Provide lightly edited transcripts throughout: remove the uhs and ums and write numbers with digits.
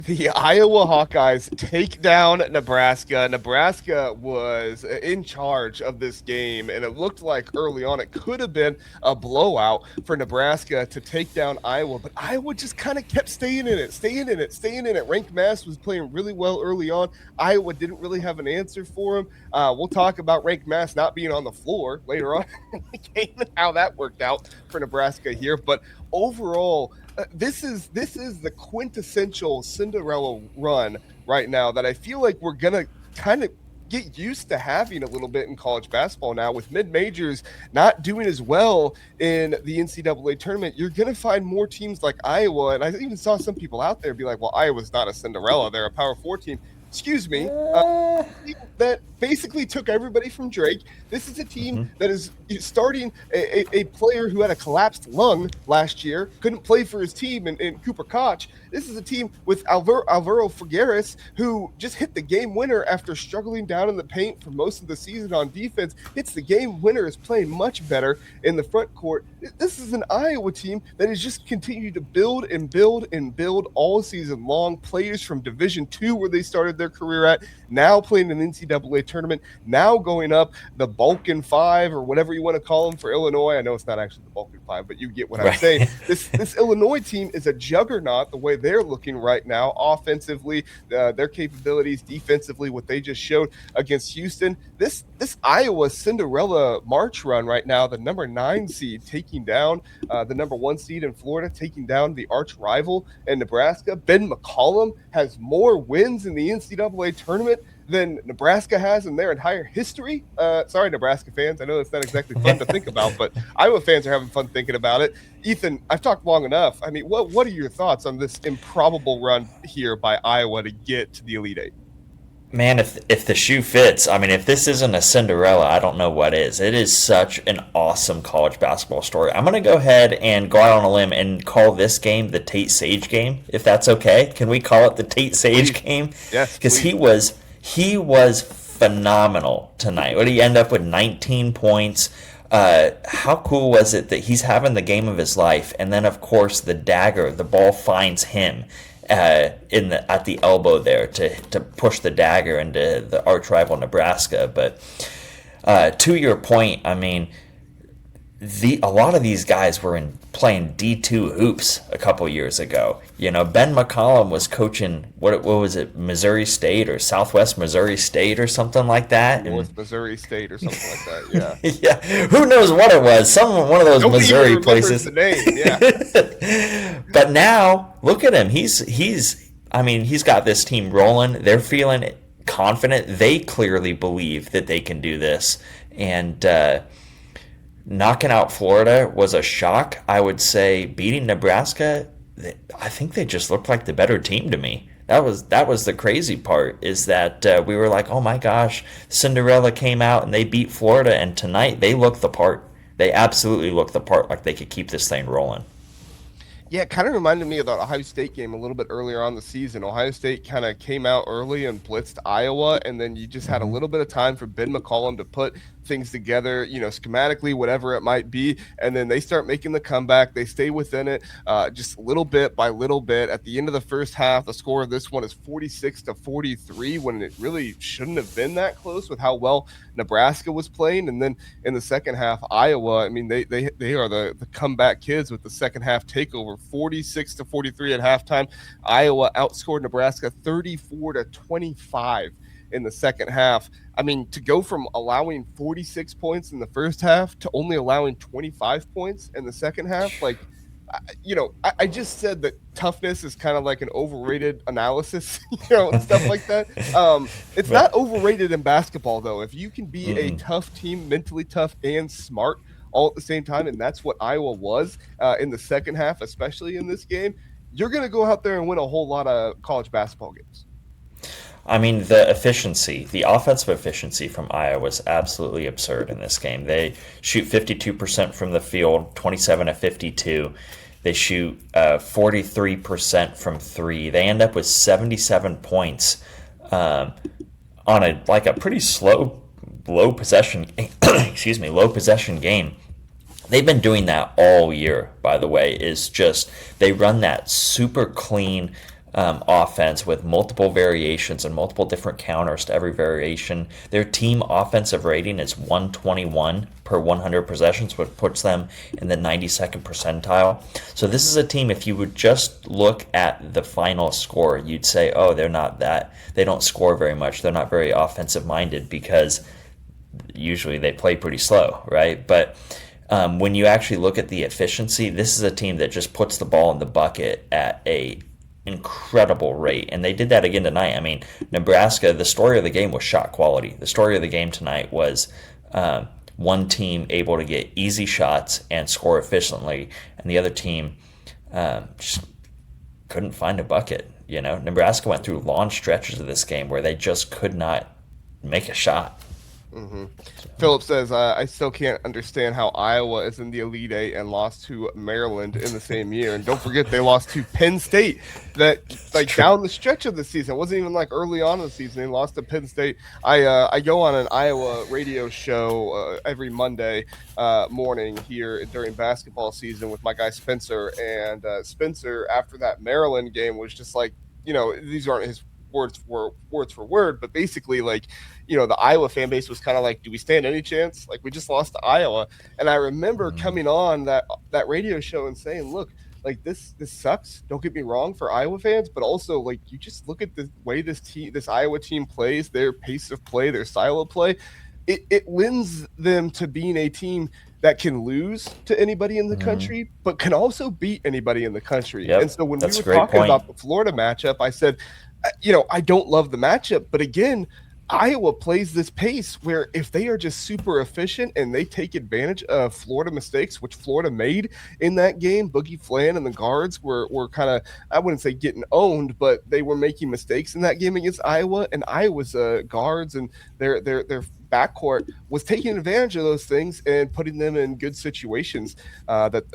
The Iowa Hawkeyes take down Nebraska. Nebraska was in charge of this game, and it looked like early on it could have been a blowout for Nebraska to take down Iowa, but Iowa just kind of kept staying in it. Ranked Mass was playing really well early on. Iowa didn't really have an answer for him. We'll talk about Ranked Mass not being on the floor later on in the game and how that worked out for Nebraska here, but overall, this is the quintessential Cinderella run right now that I feel like we're gonna kind of get used to having a little bit in college basketball now. With mid-majors not doing as well in the NCAA tournament, you're going to find more teams like Iowa. And I even saw some people out there be like, well, Iowa's not a Cinderella. They're a Power 4 team. Excuse me. That basically took everybody from Drake. This is a team that is starting a player who had a collapsed lung last year, couldn't play for his team in Cooper Koch. This is a team with Alvaro Figueres, who just hit the game winner after struggling down in the paint for most of the season on defense. Hits the game winner, is playing much better in the front court. This is an Iowa team that has just continued to build and build and build all season long. Players from Division II, where they started their career at, now playing an NCAA tournament, now going up the Balkan Five or whatever you want to call them for Illinois. I know it's not actually the Balkan Five, but you get what I'm saying. This Illinois team is a juggernaut the way they're looking right now, offensively, their capabilities, defensively, what they just showed against Houston. This Iowa Cinderella March run right now, the number 9 seed taking down the number 1 seed in Florida, taking down the arch rival in Nebraska. Ben McCollum has more wins in the NCAA tournament than Nebraska has in their entire history. Sorry, Nebraska fans. I know that's not exactly fun to think about, but Iowa fans are having fun thinking about it. Ethan, I've talked long enough. I mean, what are your thoughts on this improbable run here by Iowa to get to the Elite Eight? Man, if the shoe fits, I mean, if this isn't a Cinderella, I don't know what is. It is such an awesome college basketball story. I'm going to go ahead and go out on a limb and call this game the Tate Sage game, if that's okay. Can we call it the Tate Sage game? Yes, because he was phenomenal tonight. What did he end up with? 19 points. How cool was it that he's having the game of his life, and then of course the dagger, the ball finds him at the elbow there to push the dagger into the arch rival Nebraska. But to your point, I mean, a lot of these guys were playing D2 hoops a couple years ago. You know, Ben McCollum was coaching what was it, Missouri State or Southwest Missouri State or something like that. North Missouri State or something like that. Yeah. Yeah. Who knows what it was? One of those Nobody Missouri even places. The name. Yeah. But now look at him. He's got this team rolling. They're feeling confident. They clearly believe that they can do this, and knocking out Florida was a shock. I would say beating Nebraska, I think they just looked like the better team to me. That was the crazy part, is that we were like, oh my gosh, Cinderella came out and they beat Florida, and tonight they looked the part. They absolutely looked the part, like they could keep this thing rolling. Yeah, it kind of reminded me of the Ohio State game a little bit earlier on the season. Ohio State kind of came out early and blitzed Iowa, and then you just had a little bit of time for Ben McCollum to put things together, schematically, whatever it might be, and then they start making the comeback. They stay within it just little bit by little bit. At the end of the first half, the score of this one is 46-43, when it really shouldn't have been that close with how well Nebraska was playing. And then in the second half, Iowa, I mean, they are the comeback kids with the second half takeover, 46-43 at halftime. Iowa outscored Nebraska 34-25 in the second half. I mean, to go from allowing 46 points in the first half to only allowing 25 points in the second half, like, I just said that toughness is kind of like an overrated analysis, and stuff like that. It's not overrated in basketball, though. If you can be a tough team, mentally tough and smart all at the same time, and that's what Iowa was in the second half, especially in this game, you're going to go out there and win a whole lot of college basketball games. I mean, the offensive efficiency from Iowa was absolutely absurd in this game. They shoot 52% from the field, 27-52. They shoot 43% from three. They end up with 77 points on a pretty low possession game. They've been doing that all year, by the way. Is just they run that super clean offense with multiple variations and multiple different counters to every variation. Their team offensive rating is 121 per 100 possessions, which puts them in the 92nd percentile. So this is a team, if you would just look at the final score, you'd say, oh, they don't score very much. They're not very offensive minded because usually they play pretty slow, right? But when you actually look at the efficiency, this is a team that just puts the ball in the bucket at a incredible rate, and they did that again tonight. I mean, Nebraska, the story of the game was shot quality. The story of the game tonight was one team able to get easy shots and score efficiently, and the other team just couldn't find a bucket. Nebraska went through long stretches of this game where they just could not make a shot. Mm-hmm. Philip says, I still can't understand how Iowa is in the Elite Eight and lost to Maryland in the same year. And don't forget, they lost to Penn State that down the stretch of the season. It wasn't even early on in the season. They lost to Penn State. I go on an Iowa radio show every Monday morning here during basketball season with my guy Spencer. And Spencer, after that Maryland game, was just these aren't his words for word, but basically the Iowa fan base was kind of like, do we stand any chance? We just lost to Iowa. And I remember coming on that radio show and saying, look, this sucks. Don't get me wrong for Iowa fans, but also you just look at the way this Iowa team plays, their pace of play, their style of play. It lends them to being a team that can lose to anybody in the country, but can also beat anybody in the country. Yep, and so when we were talking about the Florida matchup, I said, I don't love the matchup, but again, Iowa plays this pace where if they are just super efficient and they take advantage of Florida mistakes, which Florida made in that game, Boogie Flan and the guards were kind of, I wouldn't say getting owned, but they were making mistakes in that game against Iowa, and Iowa's guards and their backcourt was taking advantage of those things and putting them in good situations that,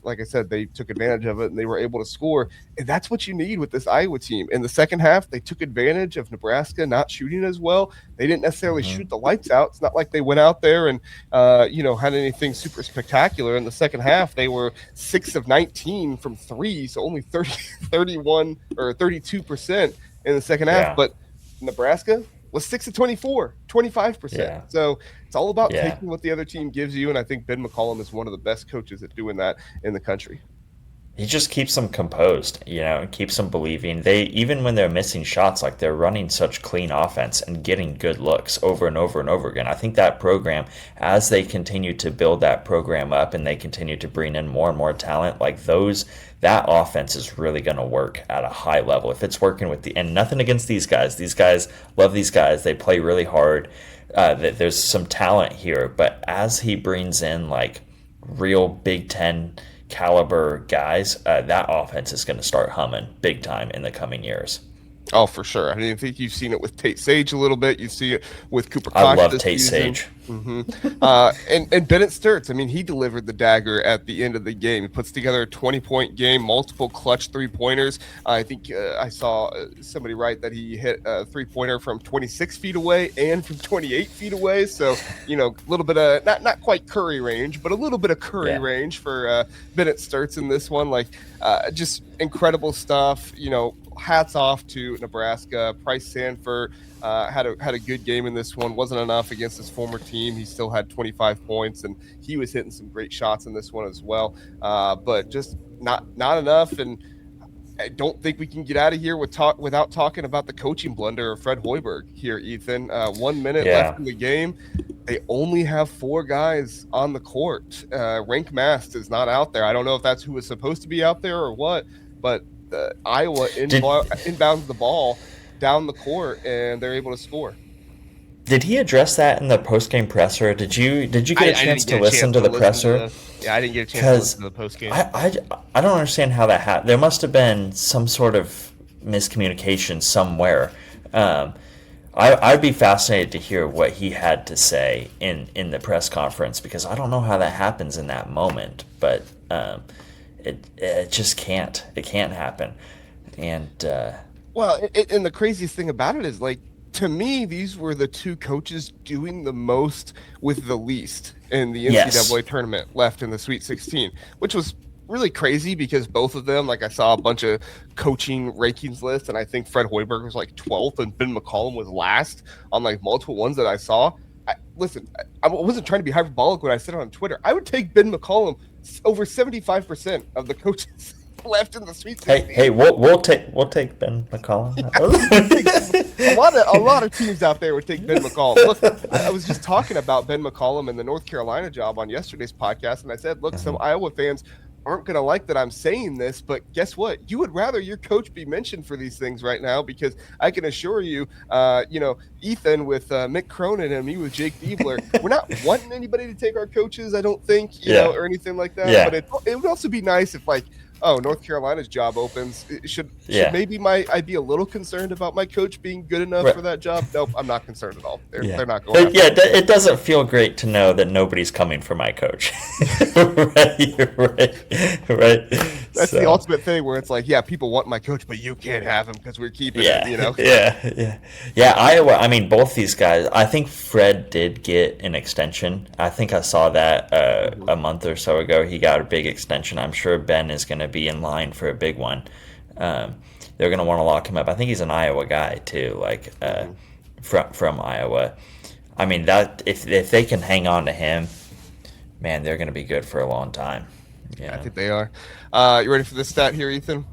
like I said, they took advantage of it and they were able to score. And that's what you need with this Iowa team. In the second half, they took advantage of Nebraska not shooting as well. They didn't necessarily shoot the lights out. It's not like they went out there and, had anything super spectacular. In the second half, they were 6 of 19 from three, so only 31 or 32% in the second half. But Nebraska was 6 of 24, 25%. Yeah. So it's all about taking what the other team gives you. And I think Ben McCollum is one of the best coaches at doing that in the country. He just keeps them composed, and keeps them believing. They, even when they're missing shots, they're running such clean offense and getting good looks over and over and over again. I think that program, as they continue to build that program up and they continue to bring in more and more talent, that offense is really going to work at a high level. If it's working and nothing against these guys. These guys, love these guys. They play really hard. There's some talent here, but as he brings in real Big Ten caliber guys, that offense is going to start humming big time in the coming years. Oh, for sure. I mean, I think you've seen it with Tate Sage a little bit. You see it with Cooper Koch. I love Tate Sage. Mm-hmm. And Bennett Stirtz, I mean, he delivered the dagger at the end of the game. He puts together a 20-point game, multiple clutch three-pointers. I think I saw somebody write that he hit a three-pointer from 26 feet away and from 28 feet away. So, a little bit of, not quite Curry range, but a little bit of Curry range for Bennett Stirtz in this one. Just incredible stuff. Hats off to Nebraska. Price Sanford had a good game in this one. Wasn't enough against his former team. He still had 25 points, and he was hitting some great shots in this one as well. But just not enough. And I don't think we can get out of here without talking about the coaching blunder of Fred Hoiberg here, Ethan. 1 minute left in the game. They only have 4 guys on the court. Rank Mast is not out there. I don't know if that's who was supposed to be out there or what, but Iowa inbounds the ball down the court, and they're able to score. Did he address that in the post-game presser? Did you get a chance to listen to the presser? I didn't get a chance to listen to the post-game. I don't understand how that happened. There must have been some sort of miscommunication somewhere. I'd be fascinated to hear what he had to say in the press conference, because I don't know how that happens in that moment, but it just can't. It can't happen. And and the craziest thing about it is, to me, these were the 2 coaches doing the most with the least in the NCAA tournament left in the Sweet 16, which was really crazy because both of them, like I saw a bunch of coaching rankings lists, and I think Fred Hoiberg was like 12th and Ben McCollum was last on like multiple ones that I saw. Listen, I wasn't trying to be hyperbolic when I said it on Twitter. I would take Ben McCollum over 75% of the coaches left in the Sweet 16. Hey, we'll take Ben McCollum. a lot of teams out there would take Ben McCollum. Look, I was just talking about Ben McCollum and the North Carolina job on yesterday's podcast, and I said, look, some Iowa fans aren't going to like that I'm saying this, but guess what? You would rather your coach be mentioned for these things right now, because I can assure you, Ethan with Mick Cronin and me with Jake Diebler, we're not wanting anybody to take our coaches, I don't think, you know, or anything like that. Yeah. But it would also be nice if, like, North Carolina's job opens. Should maybe I'd be a little concerned about my coach being good enough for that job? Nope, I'm not concerned at all. They're not going. It doesn't feel great to know that nobody's coming for my coach. right. That's the ultimate thing where it's like, people want my coach, but you can't have him because we're keeping him. You know. Yeah. Iowa. I mean, both these guys. I think Fred did get an extension. I think I saw that a month or so ago. He got a big extension. I'm sure Ben is going to be in line for a big one. They're going to want to lock him up. I think he's an Iowa guy too, like from Iowa. I mean, that if they can hang on to him, man, they're going to be good for a long time. I think they are. You ready for this stat here, Ethan?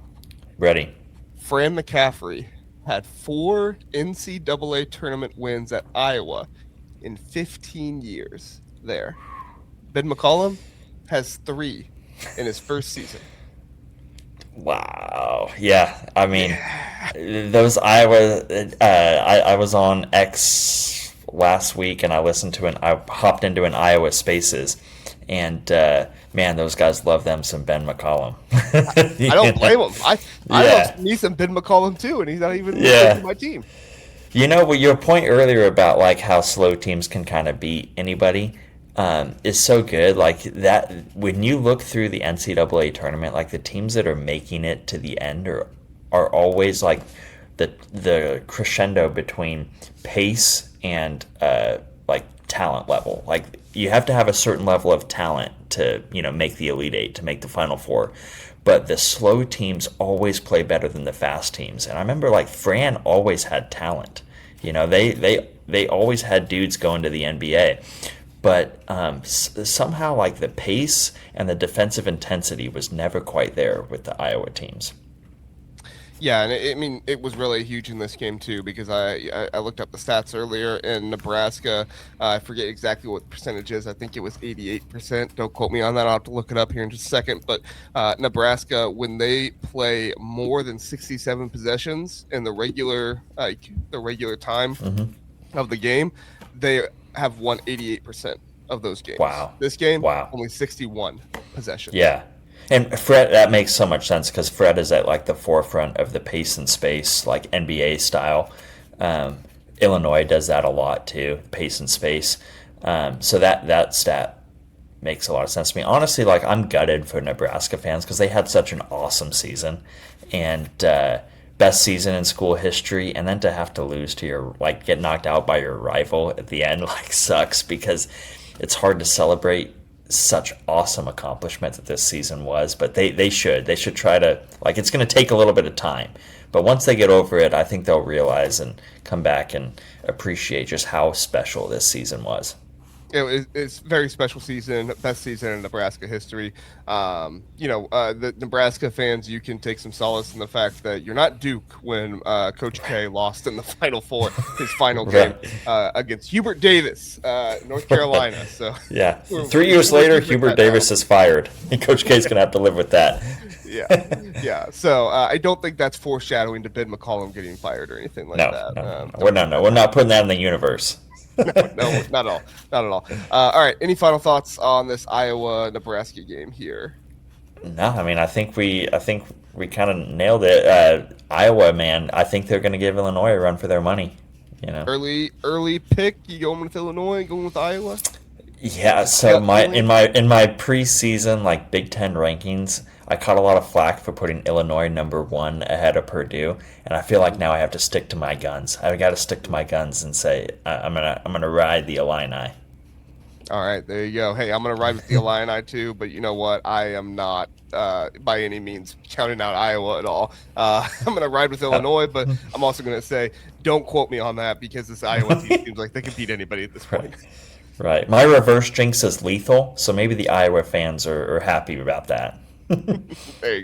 Ready. Fran McCaffrey had 4 NCAA tournament wins at Iowa in 15 years there. Ben McCollum has 3 in his first season. Wow. Yeah. I mean, those Iowa. I was on X last week, and I hopped into an Iowa Spaces, and man, those guys love them some Ben McCollum. I don't blame them. I love me some Ben McCollum too, and he's not even on my team. You know, your point earlier about like how slow teams can kind of beat anybody. Is so good. Like that, when you look through the NCAA tournament, like the teams that are making it to the end are always like the crescendo between pace and like talent level. Like you have to have a certain level of talent to make the Elite Eight, to make the Final Four. But the slow teams always play better than the fast teams. And I remember like Fran always had talent. They always had dudes going to the NBA. But somehow, like, the pace and the defensive intensity was never quite there with the Iowa teams. Yeah, and it was really huge in this game too, because I looked up the stats earlier in Nebraska. I forget exactly what the percentage is. I think it was 88%. Don't quote me on that. I'll have to look it up here in just a second. But Nebraska, when they play more than 67 possessions in the regular time of the game, they have won 88% of those games. Wow. This game, only 61 possessions. Yeah. And Fred, that makes so much sense because Fred is at like the forefront of the pace and space, like NBA style. Illinois does that a lot too, pace and space. So that stat makes a lot of sense to me. Honestly, like I'm gutted for Nebraska fans because they had such an awesome season and best season in school history, and then to have to lose to your, like, get knocked out by your rival at the end, like, sucks because it's hard to celebrate such awesome accomplishment that this season was. But they should try to, like, it's going to take a little bit of time, but once they get over it, I think they'll realize and come back and appreciate just how special this season was. It's a very special season, best season in Nebraska history. The Nebraska fans, you can take some solace in the fact that you're not Duke when Coach K lost in the Final Four, his final game against Hubert Davis, North Carolina. So 3 years later, Hubert Davis is fired. Coach K's gonna have to live with that. Yeah. So I don't think that's foreshadowing to Ben McCollum getting fired or anything like that. No. We're not putting that in the universe. No, not at all. All right. Any final thoughts on this Iowa-Nebraska game here? No, I mean, I think we kind of nailed it. Iowa, man, I think they're going to give Illinois a run for their money. Early pick. You going with Illinois? Going with Iowa? Yeah. So in my preseason like Big Ten rankings, I caught a lot of flack for putting Illinois number 1 ahead of Purdue, and I feel like now I have to stick to my guns. I've got to stick to my guns and say I'm gonna ride the Illini. All right, there you go. Hey, I'm going to ride with the Illini too, but you know what? I am not by any means counting out Iowa at all. I'm going to ride with Illinois, but I'm also going to say don't quote me on that because this Iowa team seems like they can beat anybody at this point. Right. My reverse jinx is lethal, so maybe the Iowa fans are happy about that. There you go.